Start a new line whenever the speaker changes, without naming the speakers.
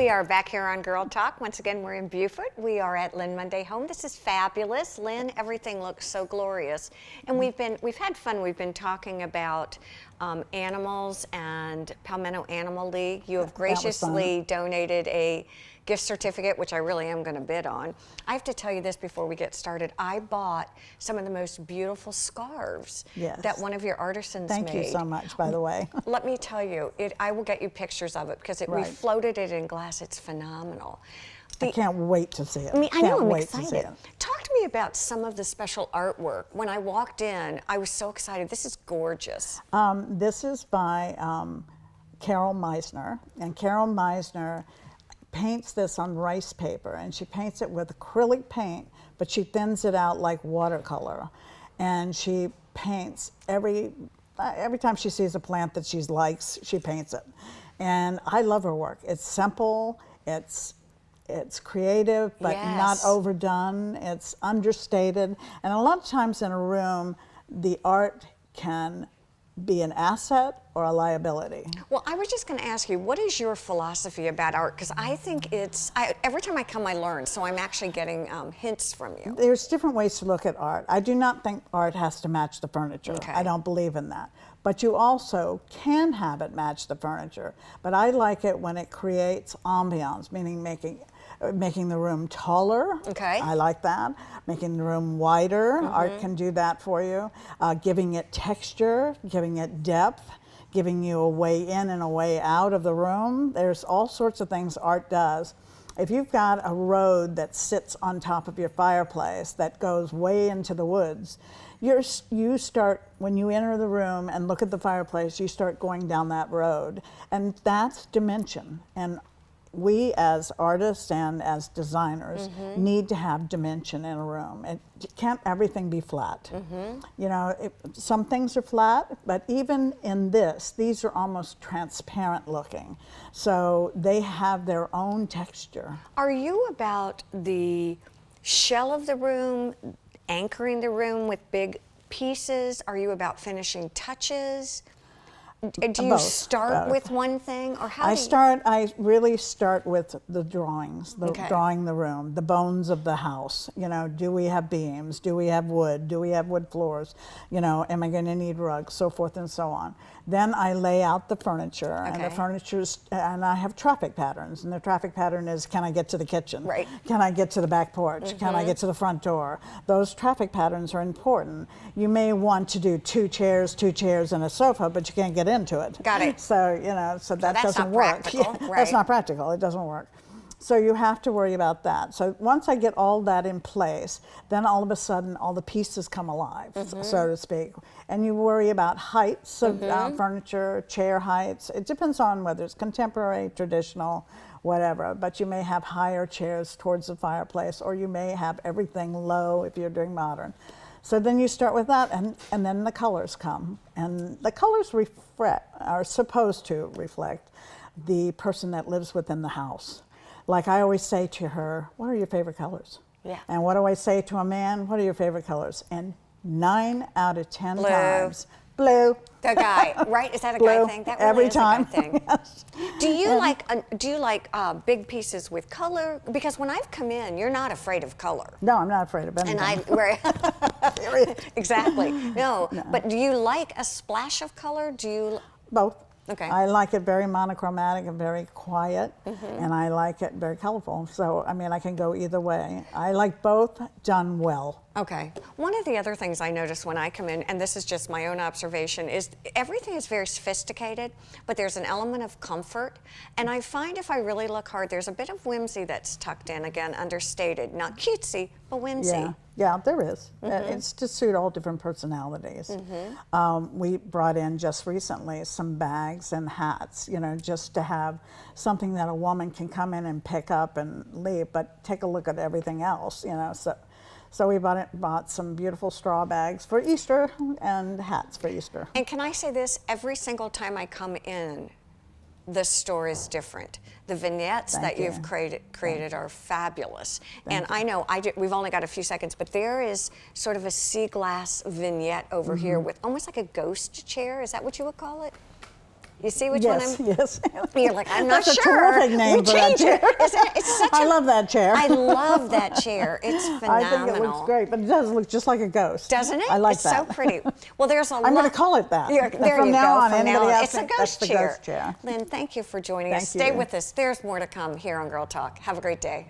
We are back here on Girl Talk. Once again, we're in Beaufort. We are at Lynn Monday Home. This is fabulous. Lynn, everything looks so glorious. And we've had fun. We've been talking about animals and Palmetto Animal League. You have graciously donated a gift certificate, which I really am going to bid on. I have to tell you this before we get started. I bought some of the most beautiful scarves that one of your artisans made.
Thank you so much, by the way.
Let me tell you, I will get you pictures of it because we floated it in glass. It's phenomenal.
I can't wait to see it.
I know, I'm excited. Talk to me about some of the special artwork. When I walked in, I was so excited. This is gorgeous.
This is by Carol Meisner, and Carol Meisner paints this on rice paper, and she paints it with acrylic paint, but she thins it out like watercolor, and she paints every time she sees a plant that she likes, she paints it. And I love her work. It's simple, it's creative, but not overdone. It's understated, and a lot of times in a room, the art can be an asset or a liability.
Well, I was just going to ask you, what is your philosophy about art? Because I think every time I come I learn, so I'm actually getting hints from you.
There's different ways to look at art. I do not think art has to match the furniture.
Okay.
I don't believe in that. But you also can have it match the furniture. But I like it when it creates ambiance, meaning making the room taller.
Okay.
I like that. Making the room wider. Art can do that for you. Giving it texture, giving it depth, giving you a way in and a way out of the room. There's all sorts of things art does. If you've got a road that sits on top of your fireplace that goes way into the woods, you start, when you enter the room and look at the fireplace, you start going down that road. And that's dimension. And we as artists and as designers need to have dimension in a room. It can't everything be flat. You know, some things are flat, but even in these are almost transparent looking. So they have their own texture.
Are you about the shell of the room, anchoring the room with big pieces? Are you about finishing touches? Do you start with one thing, or how
I really start with the drawings, drawing the room, the bones of the house. You know, do we have beams? Do we have wood? Do we have wood floors? You know, am I going to need rugs? So forth and so on. Then I lay out the furniture, and the furniture's, and I have traffic patterns, and the traffic pattern is, can I get to the kitchen?
Right.
Can I get to the back porch? Can I get to the front door? Those traffic patterns are important. You may want to do two chairs, and a sofa, but you can't get into it.
Got it.
So, you know, so that doesn't work. That's not practical. It doesn't work. So you have to worry about that. So once I get all that in place, then all of a sudden all the pieces come alive, so to speak. And you worry about heights of furniture, chair heights. It depends on whether it's contemporary, traditional, whatever. But you may have higher chairs towards the fireplace, or you may have everything low if you're doing modern. So then you start with that, and then the colors come. And the colors are supposed to reflect the person that lives within the house. Like I always say to her, what are your favorite colors?
Yeah.
And what do I say to a man? What are your favorite colors? And 9 out of 10 times, blue.
The guy, right? Is that a
blue,
guy thing? That really
every
is
time.
A guy thing.
Yes.
Do you like big pieces with color? Because when I've come in, you're not afraid of color.
No, I'm not afraid of anything.
And exactly. No, but do you like a splash of color? Do you?
Both.
Okay.
I like it very monochromatic and very quiet, and I like it very colorful. So, I mean, I can go either way. I like both done well.
Okay. One of the other things I notice when I come in, and this is just my own observation, is everything is very sophisticated, but there's an element of comfort. And I find if I really look hard, there's a bit of whimsy that's tucked in, again, understated. Not cutesy, but whimsy.
Yeah, there is. It's to suit all different personalities. We brought in just recently some bags and hats, you know, just to have something that a woman can come in and pick up and leave, but take a look at everything else, you know. So we bought some beautiful straw bags for Easter and hats for Easter.
And can I say this? Every single time I come in, the store is different. The vignettes that you've created are fabulous. And I know we've only got a few seconds, but there is sort of a sea glass vignette over here with almost like a ghost chair. Is that what you would call it? You see which one
Yes,
I'm?
yes.
You're like, I'm not
That's
sure.
a terrific name
We'll
for that
change it.
chair.
Isn't it? It's such
I
a,
love that chair.
I love that chair. It's phenomenal.
I think it looks great, but it does look just like a ghost.
Doesn't it?
I like
it's
that.
so pretty. Well, there's a lot.
I'm going to call it that.
There
From
you
now
go.
on,
From now
anybody
on.
asks
It's a
me,
ghost
that's the
chair.
ghost chair.
Lynn, thank you for joining us.
Thank
Stay
you.
with us. There's more to come here on Girl Talk. Have a great day.